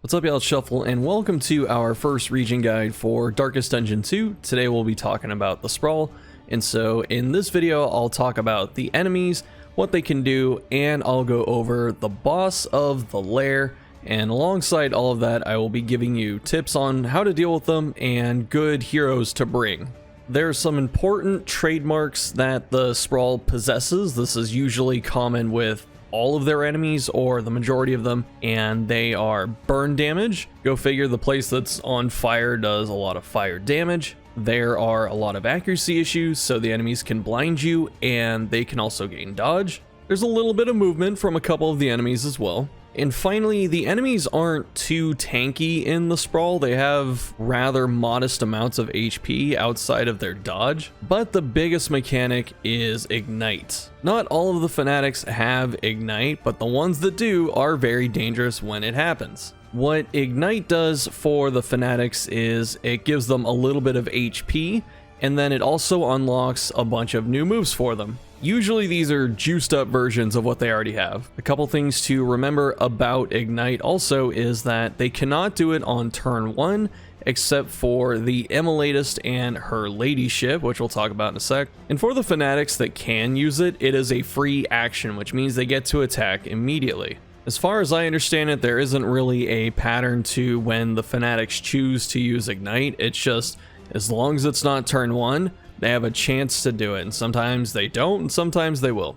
What's up, y'all? It's Shuffle, and welcome to our first region guide for Darkest Dungeon 2. Today we'll be talking about the Sprawl, and so in this video I'll talk about the enemies, what they can do, and I'll go over the boss of the lair, and alongside all of that I will be giving you tips on how to deal with them and good heroes to bring. There are some important trademarks that the Sprawl possesses. This is usually common with all of their enemies or the majority of them, and they are burn damage. Go figure, the place that's on fire does a lot of fire damage. There are a lot of accuracy issues, so the enemies can blind you and they can also gain dodge. There's a little bit of movement from a couple of the enemies as well. And finally, the enemies aren't too tanky in the Sprawl. They have rather modest amounts of HP outside of their dodge, but the biggest mechanic is Ignite. Not all of the Fanatics have Ignite, but the ones that do are very dangerous when it happens. What Ignite does for the Fanatics is it gives them a little bit of HP, and then it also unlocks a bunch of new moves for them. Usually these are juiced up versions of what they already have. A couple things to remember about Ignite also is that they cannot do it on turn 1 except for the Emmelatist and her ladyship, which we'll talk about in a sec. And for the Fanatics that can use it, it is a free action, which means they get to attack immediately. As far as I understand it, there isn't really a pattern to when the Fanatics choose to use Ignite. It's just, as long as it's not turn 1, they have a chance to do it, and sometimes they don't, and sometimes they will.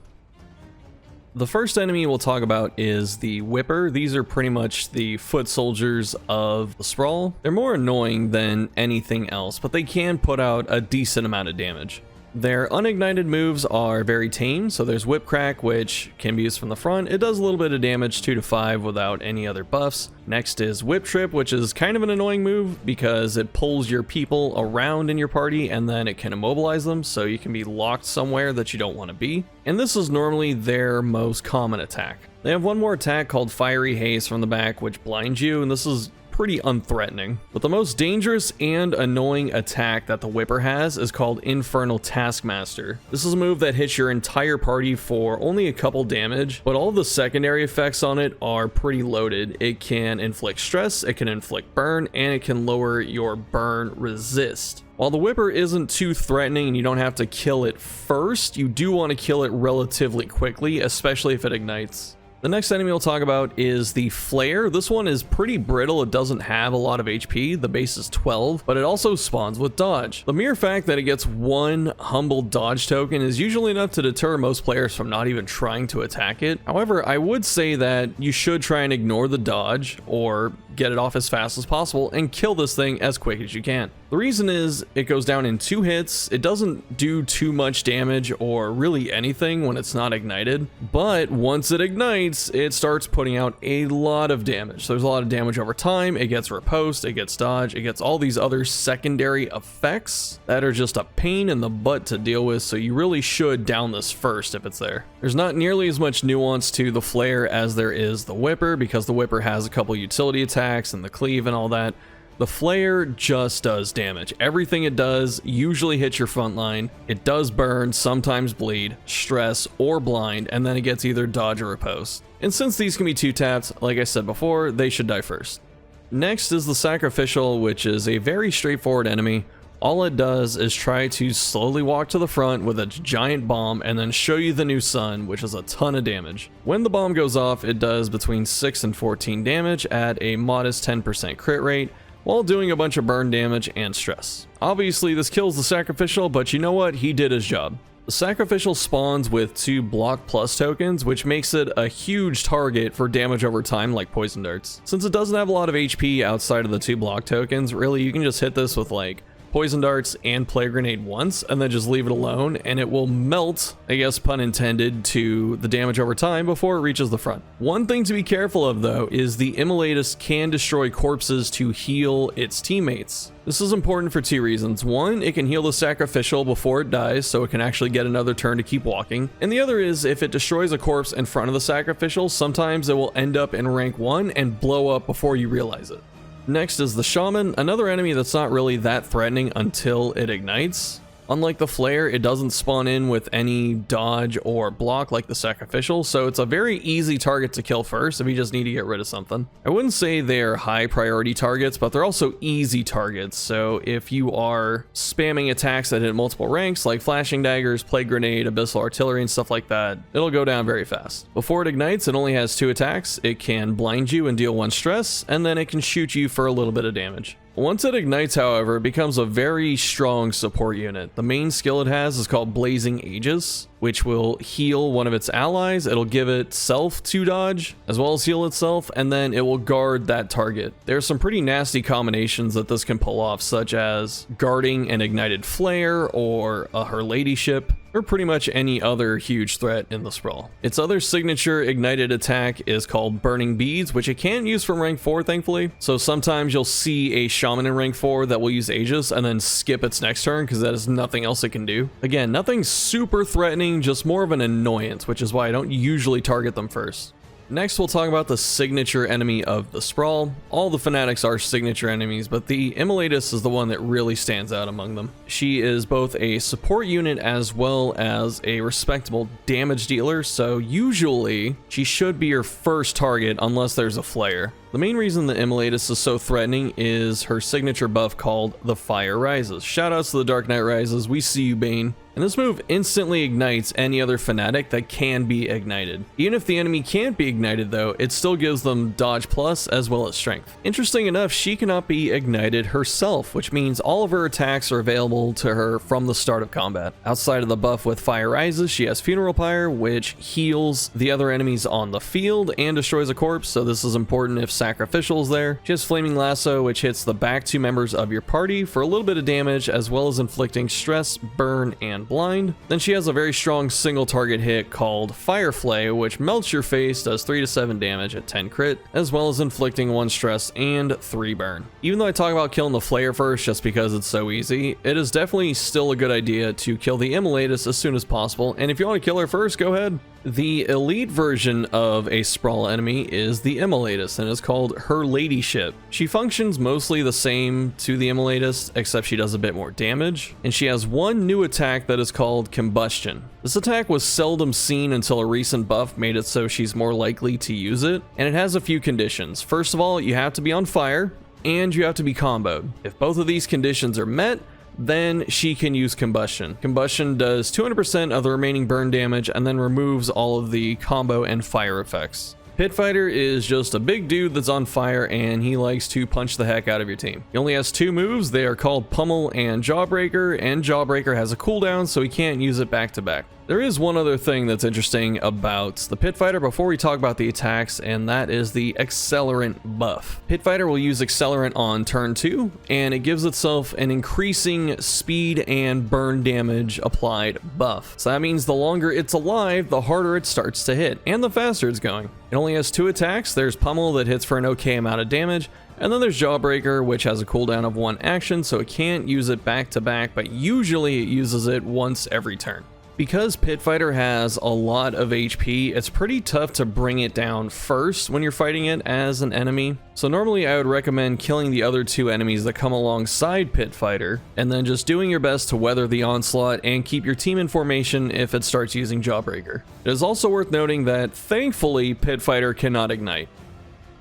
The first enemy we'll talk about is the Whipper. These are pretty much the foot soldiers of the Sprawl. They're more annoying than anything else, but they can put out a decent amount of damage. Their unignited moves are very tame, so there's Whip Crack, which can be used from the front. It does a little bit of damage, 2 to 5, without any other buffs. Next is Whip Trip, which is kind of an annoying move because it pulls your people around in your party and then it can immobilize them, so you can be locked somewhere that you don't want to be. And this is normally their most common attack. They have one more attack called Fiery Haze from the back, which blinds you, and this is pretty unthreatening. But the most dangerous and annoying attack that the Whipper has is called Infernal Taskmaster. This is a move that hits your entire party for only a couple damage, but all the secondary effects on it are pretty loaded. It can inflict stress, it can inflict burn, and it can lower your burn resist. While the Whipper isn't too threatening and you don't have to kill it first, you do want to kill it relatively quickly, especially if it ignites. The next enemy we'll talk about is the Flare. This one is pretty brittle. It doesn't have a lot of HP. The base is 12, but it also spawns with dodge. The mere fact that it gets one humble dodge token is usually enough to deter most players from not even trying to attack it. However, I would say that you should try and ignore the dodge or get it off as fast as possible and kill this thing as quick as you can. The reason is it goes down in 2 hits. It doesn't do too much damage or really anything when it's not ignited, but once it ignites, it starts putting out a lot of damage. So there's a lot of damage over time. It gets riposte, it gets dodge, it gets all these other secondary effects that are just a pain in the butt to deal with, so you really should down this first if it's there. There's not nearly as much nuance to the Flare as there is the Whipper, because the Whipper has a couple utility attacks and the cleave and all that. The Flare just does damage. Everything it does usually hits your front line. It does burn, sometimes bleed, stress, or blind, and then it gets either dodge or riposte. And since these can be 2-tapped, like I said before, they should die first. Next is the Sacrificial, which is a very straightforward enemy. All it does is try to slowly walk to the front with a giant bomb and then show you the new sun, which is a ton of damage. When the bomb goes off, it does between 6 and 14 damage at a modest 10% crit rate, while doing a bunch of burn damage and stress. Obviously this kills the Sacrificial, but you know what? He did his job. The Sacrificial spawns with 2 block plus tokens, which makes it a huge target for damage over time like poison darts. Since it doesn't have a lot of HP outside of the 2 block tokens, really you can just hit this with like poison darts and plague grenade once and then just leave it alone, and it will melt, I guess pun intended, to the damage over time before it reaches the front. One thing to be careful of though is the Emmelatist can destroy corpses to heal its teammates. This is important for 2 reasons. One, it can heal the Sacrificial before it dies, so it can actually get another turn to keep walking. And the other is, if it destroys a corpse in front of the Sacrificial, sometimes it will end up in rank 1 and blow up before you realize it. Next is the Shaman, another enemy that's not really that threatening until it ignites. Unlike the flare, it doesn't spawn in with any dodge or block like the sacrificial, so it's a very easy target to kill first if you just need to get rid of something. I wouldn't say they're high priority targets, but they're also easy targets, so if you are spamming attacks that hit multiple ranks like flashing daggers, plague grenade, abyssal artillery, and stuff like that, it'll go down very fast. Before it ignites, it only has 2 attacks. It can blind you and deal 1 stress, and then it can shoot you for a little bit of damage. Once it ignites, however, it becomes a very strong support unit. The main skill it has is called Blazing Aegis, which will heal one of its allies. It'll give itself 2 dodge, as well as heal itself, and then it will guard that target. There's some pretty nasty combinations that this can pull off, such as guarding an ignited flare or a Her Ladyship, or pretty much any other huge threat in the Sprawl. Its other signature ignited attack is called Burning Beads, which it can't use from rank 4, thankfully. So sometimes you'll see a shaman in rank 4 that will use Aegis and then skip its next turn because that is nothing else it can do. Again, nothing super threatening, just more of an annoyance, which is why I don't usually target them first. Next, we'll talk about the signature enemy of the Sprawl. All the Fanatics are signature enemies, but the Immolatus is the one that really stands out among them. She is both a support unit as well as a respectable damage dealer, so usually she should be your first target unless there's a flare. The main reason the Immolatus is so threatening is her signature buff called the Fire Rises. Shoutouts to the Dark Knight Rises, we see you, Bane. And this move instantly ignites any other Fanatic that can be ignited. Even if the enemy can't be ignited though, it still gives them dodge plus as well as strength. Interesting enough, she cannot be ignited herself, which means all of her attacks are available to her from the start of combat. Outside of the buff with Fire Rises, she has Funeral Pyre, which heals the other enemies on the field and destroys a corpse, so this is important if Sacrificial is there. She has Flaming Lasso, which hits the back 2 members of your party for a little bit of damage, as well as inflicting stress, burn, and blind. Then she has a very strong single target hit called Fireflay, which melts your face, does 3 to 7 damage at 10 crit, as well as inflicting 1 stress and 3 burn. Even though I talk about killing the Flare first just because it's so easy, it is definitely still a good idea to kill the Immolatus as soon as possible, and if you want to kill her first, go ahead. The elite version of a Sprawl enemy is the Immolatus, and is called Her Ladyship. She functions mostly the same to the Immolatus, except she does a bit more damage, and she has one new attack that is called Combustion. This attack was seldom seen until a recent buff made it so she's more likely to use it, and it has a few conditions. First of all, you have to be on fire, and you have to be comboed. If both of these conditions are met, then she can use Combustion. Combustion does 200% of the remaining burn damage and then removes all of the combo and fire effects. Pit Fighter is just a big dude that's on fire, and he likes to punch the heck out of your team. He only has 2 moves. They are called Pummel and Jawbreaker, and Jawbreaker has a cooldown, so he can't use it back to back. There is one other thing that's interesting about the Pit Fighter before we talk about the attacks, and that is the Accelerant buff. Pit Fighter will use Accelerant on turn 2, and it gives itself an increasing speed and burn damage applied buff. So that means the longer it's alive, the harder it starts to hit, and the faster it's going. It only has 2 attacks. There's Pummel that hits for an okay amount of damage, and then there's Jawbreaker, which has a cooldown of 1 action, so it can't use it back to back, but usually it uses it once every turn. Because Pit Fighter has a lot of HP, it's pretty tough to bring it down first when you're fighting it as an enemy. So normally I would recommend killing the other 2 enemies that come alongside Pit Fighter, and then just doing your best to weather the onslaught and keep your team in formation if it starts using Jawbreaker. It is also worth noting that thankfully Pit Fighter cannot ignite.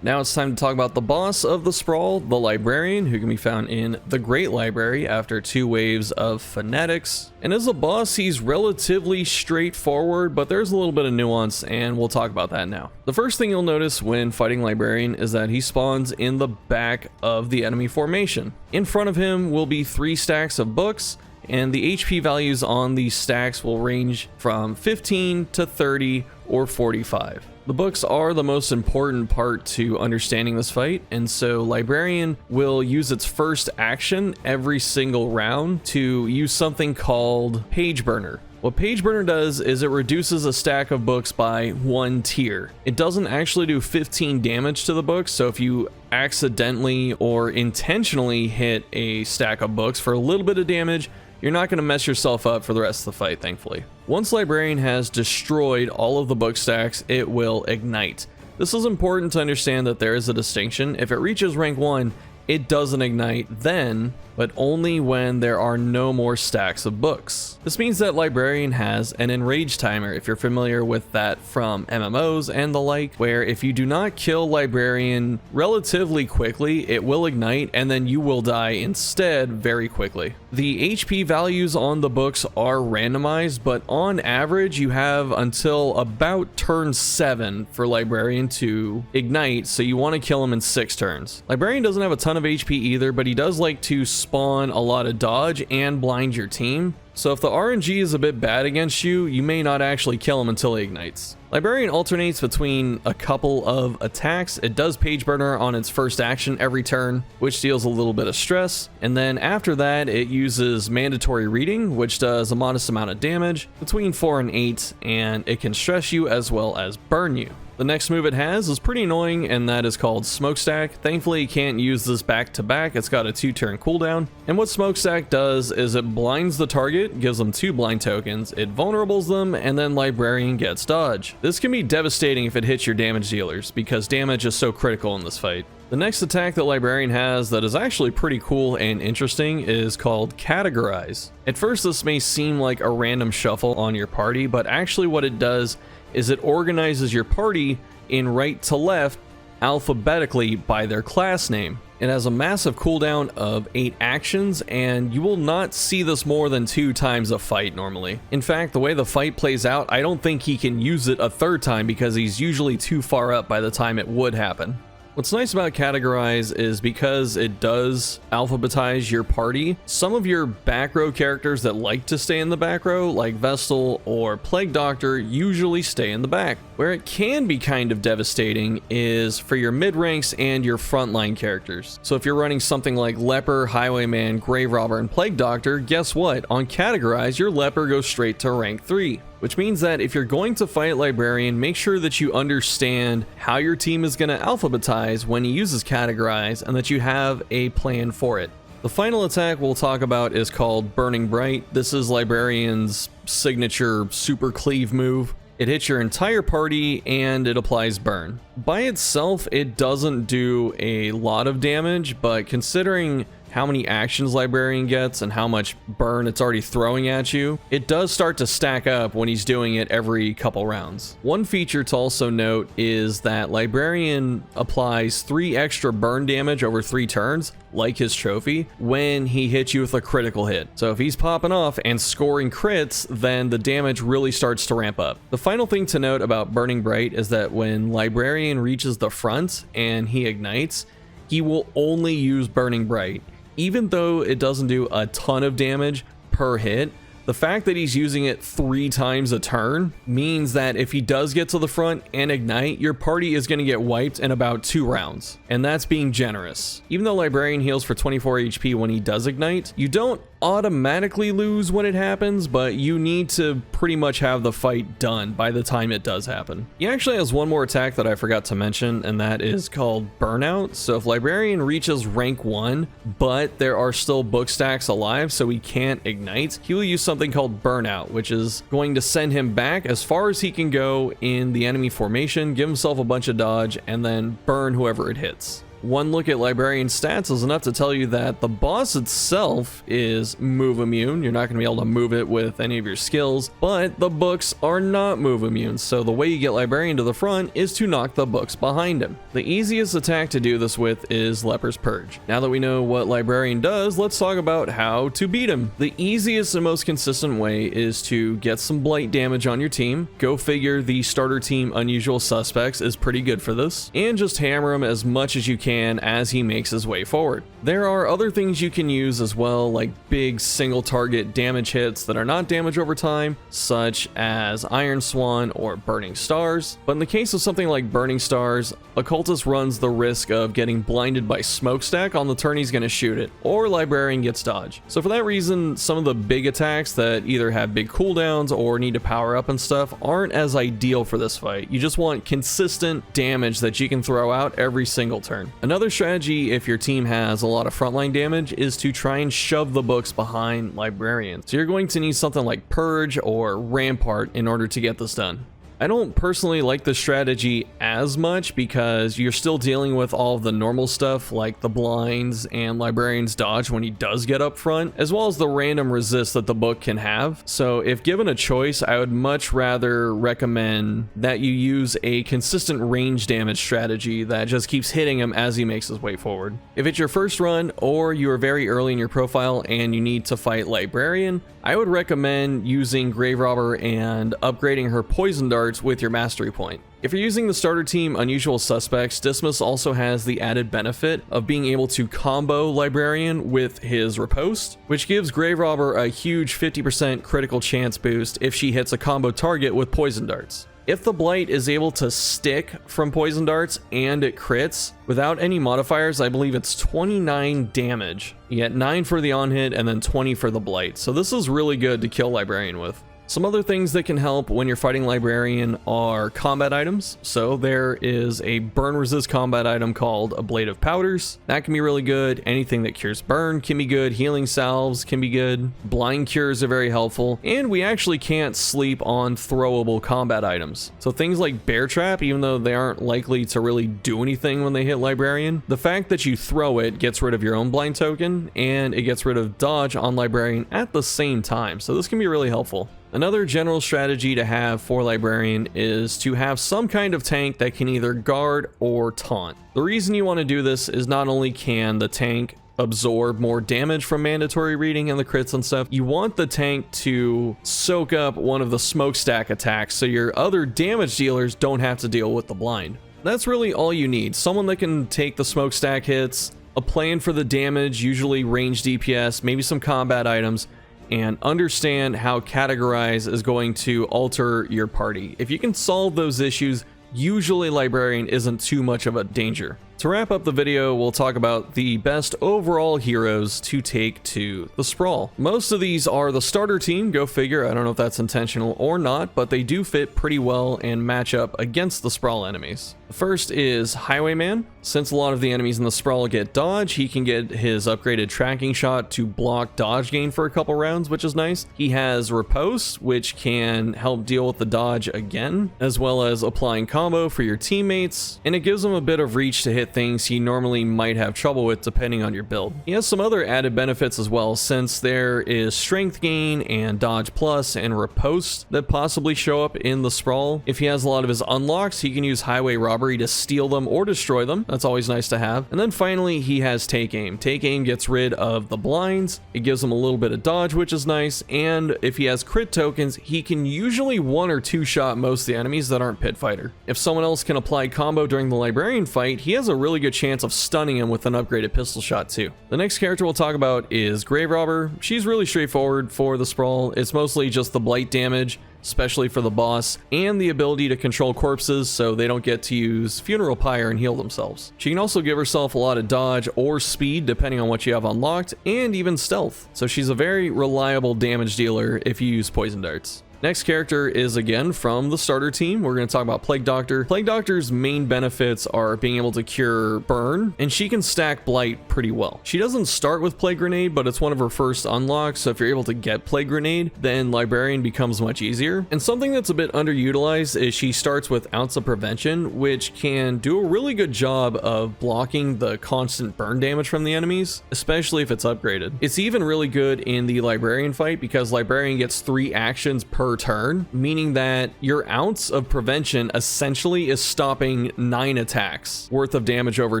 Now it's time to talk about the boss of the Sprawl, the Librarian, who can be found in the Great Library after 2 waves of Fanatics. And as a boss, he's relatively straightforward, but there's a little bit of nuance, and we'll talk about that now. The first thing you'll notice when fighting Librarian is that he spawns in the back of the enemy formation. In front of him will be 3 stacks of books, and the HP values on these stacks will range from 15 to 30 or 45. The books are the most important part to understanding this fight, and so Librarian will use its first action every single round to use something called Page Burner. What Page Burner does is it reduces a stack of books by 1 tier. It doesn't actually do 15 damage to the books, so if you accidentally or intentionally hit a stack of books for a little bit of damage, you're not going to mess yourself up for the rest of the fight, thankfully. Once Librarian has destroyed all of the book stacks, it will ignite. This is important to understand that there is a distinction. If it reaches rank 1, it doesn't ignite then, but only when there are no more stacks of books. This means that Librarian has an enrage timer, if you're familiar with that from MMOs and the like, where if you do not kill Librarian relatively quickly, it will ignite and then you will die instead very quickly. The HP values on the books are randomized, but on average you have until about turn 7 for Librarian to ignite, so you want to kill him in 6 turns. Librarian doesn't have a ton of HP either, but he does like to spawn a lot of dodge and blind your team. So if the RNG is a bit bad against you, you may not actually kill him until he ignites. Librarian alternates between a couple of attacks. It does Page Burner on its first action every turn, which deals a little bit of stress. And then after that, it uses Mandatory Reading, which does a modest amount of damage, between 4 and 8, and it can stress you as well as burn you. The next move it has is pretty annoying, and that is called Smokestack. Thankfully, you can't use this back to back. It's got a 2-turn cooldown. And what Smokestack does is it blinds the target, gives them 2 blind tokens, it vulnerables them, and then Librarian gets dodge. This can be devastating if it hits your damage dealers, because damage is so critical in this fight. The next attack that Librarian has that is actually pretty cool and interesting is called Categorize. At first, this may seem like a random shuffle on your party, but actually what it does is it organizes your party in right to left alphabetically by their class name. It has a massive cooldown of 8 actions, and you will not see this more than 2 times a fight normally. In fact, the way the fight plays out, I don't think he can use it a 3rd time because he's usually too far up by the time it would happen. What's nice about Categorize is because it does alphabetize your party, some of your back row characters that like to stay in the back row, like Vestal or Plague Doctor, usually stay in the back. Where it can be kind of devastating is for your mid ranks and your frontline characters. So if you're running something like Leper, Highwayman, Grave Robber, and Plague Doctor, guess what? On Categorize, your Leper goes straight to rank 3. Which means that if you're going to fight Librarian, make sure that you understand how your team is going to alphabetize when he uses Categorize and that you have a plan for it. The final attack we'll talk about is called Burning Bright. This is Librarian's signature super cleave move. It hits your entire party and it applies burn. By itself, it doesn't do a lot of damage, but considering how many actions Librarian gets and how much burn it's already throwing at you, it does start to stack up when he's doing it every couple rounds. One feature to also note is that Librarian applies 3 extra burn damage over 3 turns, like his trophy, when he hits you with a critical hit. So if he's popping off and scoring crits, then the damage really starts to ramp up. The final thing to note about Burning Bright is that when Librarian reaches the front and he ignites, he will only use Burning Bright. Even though it doesn't do a ton of damage per hit, the fact that he's using it 3 times a turn means that if he does get to the front and ignite, your party is going to get wiped in about 2 rounds. And that's being generous. Even though Librarian heals for 24 HP when he does ignite, you don't automatically lose when it happens, but you need to pretty much have the fight done by the time it does happen. He actually has one more attack that I forgot to mention, and that is called Burnout. So if Librarian reaches rank 1, but there are still book stacks alive so he can't ignite, he will use something called Burnout, which is going to send him back as far as he can go in the enemy formation, give himself a bunch of dodge, and then burn whoever it hits. One look at Librarian stats is enough to tell you that the boss itself is move immune. You're not going to be able to move it with any of your skills, but the books are not move immune, so the way you get Librarian to the front is to knock the books behind him. The easiest attack to do this with is Leper's Purge. Now that we know what Librarian does, let's talk about how to beat him. The easiest and most consistent way is to get some blight damage on your team. Go figure, the starter team Unusual Suspects is pretty good for this, and just hammer him as much as you can as he makes his way forward. There are other things you can use as well, like big single target damage hits that are not damage over time, such as Iron Swan or Burning Stars. But in the case of something like Burning Stars, Occultist runs the risk of getting blinded by Smokestack on the turn he's going to shoot it, or Librarian gets dodge. So for that reason, some of the big attacks that either have big cooldowns or need to power up and stuff aren't as ideal for this fight. You just want consistent damage that you can throw out every single turn. Another strategy, if your team has a lot of frontline damage, is to try and shove the books behind Librarian. So you're going to need something like Purge or Rampart in order to get this done. I don't personally like the strategy as much because you're still dealing with all of the normal stuff like the blinds and Librarian's dodge when he does get up front, as well as the random resist that the book can have. So if given a choice, I would much rather recommend that you use a consistent range damage strategy that just keeps hitting him as he makes his way forward. If it's your first run or you are very early in your profile and you need to fight Librarian, I would recommend using Grave Robber and upgrading her poison darts with your mastery point. If you're using the starter team Unusual Suspects, Dismas also has the added benefit of being able to combo Librarian with his riposte, which gives Grave Robber a huge 50% critical chance boost if she hits a combo target with poison darts. If the blight is able to stick from poison darts and it crits, without any modifiers, I believe it's 29 damage. You get 9 for the on hit and then 20 for the blight. So this is really good to kill Librarian with. Some other things that can help when you're fighting Librarian are combat items. So there is a burn resist combat item called a Blade of Powders. That can be really good. Anything that cures burn can be good. Healing salves can be good. Blind cures are very helpful. And we actually can't sleep on throwable combat items. So things like Bear Trap, even though they aren't likely to really do anything when they hit Librarian, the fact that you throw it gets rid of your own blind token and it gets rid of dodge on Librarian at the same time. So this can be really helpful. Another general strategy to have for Librarian is to have some kind of tank that can either guard or taunt. The reason you want to do this is not only can the tank absorb more damage from mandatory reading and the crits and stuff, you want the tank to soak up one of the smokestack attacks so your other damage dealers don't have to deal with the blind. That's really all you need. Someone that can take the smokestack hits, a plan for the damage, usually range DPS, maybe some combat items, and understand how categorize is going to alter your party. If you can solve those issues, usually Librarian isn't too much of a danger. To wrap up the video, we'll talk about the best overall heroes to take to the Sprawl. Most of these are the starter team, go figure. I don't know if that's intentional or not, but they do fit pretty well and match up against the Sprawl enemies. The first is Highwayman. Since a lot of the enemies in the Sprawl get dodge, he can get his upgraded tracking shot to block dodge gain for a couple rounds, which is nice. He has Riposte, which can help deal with the dodge again, as well as applying combo for your teammates, and it gives him a bit of reach to hit things he normally might have trouble with depending on your build. He has some other added benefits as well, since there is strength gain and dodge plus and riposte that possibly show up in the Sprawl. If he has a lot of his unlocks, he can use highway robbery to steal them or destroy them. That's always nice to have. And then finally, he has take aim. Take aim gets rid of the blinds. It gives him a little bit of dodge, which is nice. And if he has crit tokens, he can usually 1 or 2 shot most of the enemies that aren't pit fighter. If someone else can apply combo during the Librarian fight, he has a really good chance of stunning him with an upgraded pistol shot too. The next character we'll talk about is Grave Robber. She's really straightforward for the Sprawl. It's mostly just the blight damage, especially for the boss, and the ability to control corpses so they don't get to use Funeral Pyre and heal themselves. She can also give herself a lot of dodge or speed depending on what you have unlocked, and even stealth. So she's a very reliable damage dealer if you use poison darts. Next character is again from the starter team. We're going to talk about Plague Doctor. Plague Doctor's main benefits are being able to cure burn, and she can stack blight pretty well. She doesn't start with Plague Grenade, but it's one of her first unlocks, so if you're able to get Plague Grenade, then Librarian becomes much easier. And something that's a bit underutilized is she starts with Ounce of Prevention, which can do a really good job of blocking the constant burn damage from the enemies, especially if it's upgraded. It's even really good in the Librarian fight because Librarian gets 3 actions per turn, meaning that your Ounce of Prevention essentially is stopping 9 attacks worth of damage over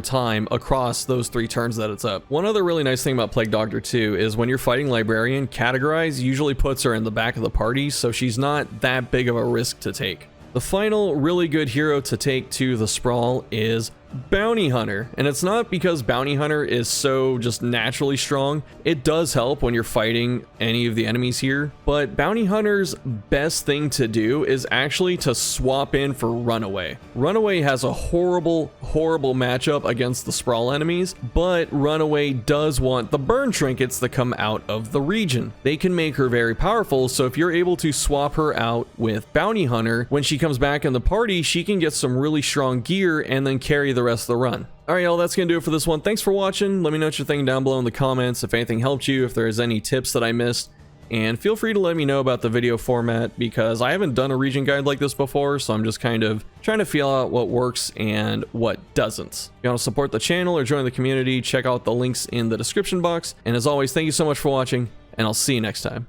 time across those 3 turns that it's up. One other really nice thing about Plague Doctor too is when you're fighting Librarian, Categorize usually puts her in the back of the party, so she's not that big of a risk to take. The final really good hero to take to the Sprawl is Bounty Hunter, and it's not because Bounty Hunter is so just naturally strong. It does help when you're fighting any of the enemies here, but Bounty Hunter's best thing to do is actually to swap in for Runaway. Runaway has a horrible matchup against the Sprawl enemies, but Runaway does want the burn trinkets that come out of the region. They can make her very powerful, so if you're able to swap her out with Bounty Hunter, when she comes back in the party, she can get some really strong gear and then carry the rest of the run. Alright y'all, that's gonna do it for this one. Thanks for watching. Let me know what you're thinking down below in the comments, if anything helped you, if there's any tips that I missed, And feel free to let me know about the video format, because I haven't done a region guide like this before, so I'm just kind of trying to feel out what works and what doesn't. If you want to support the channel or join the community, check out the links in the description box. And as always, thank you so much for watching, and I'll see you next time.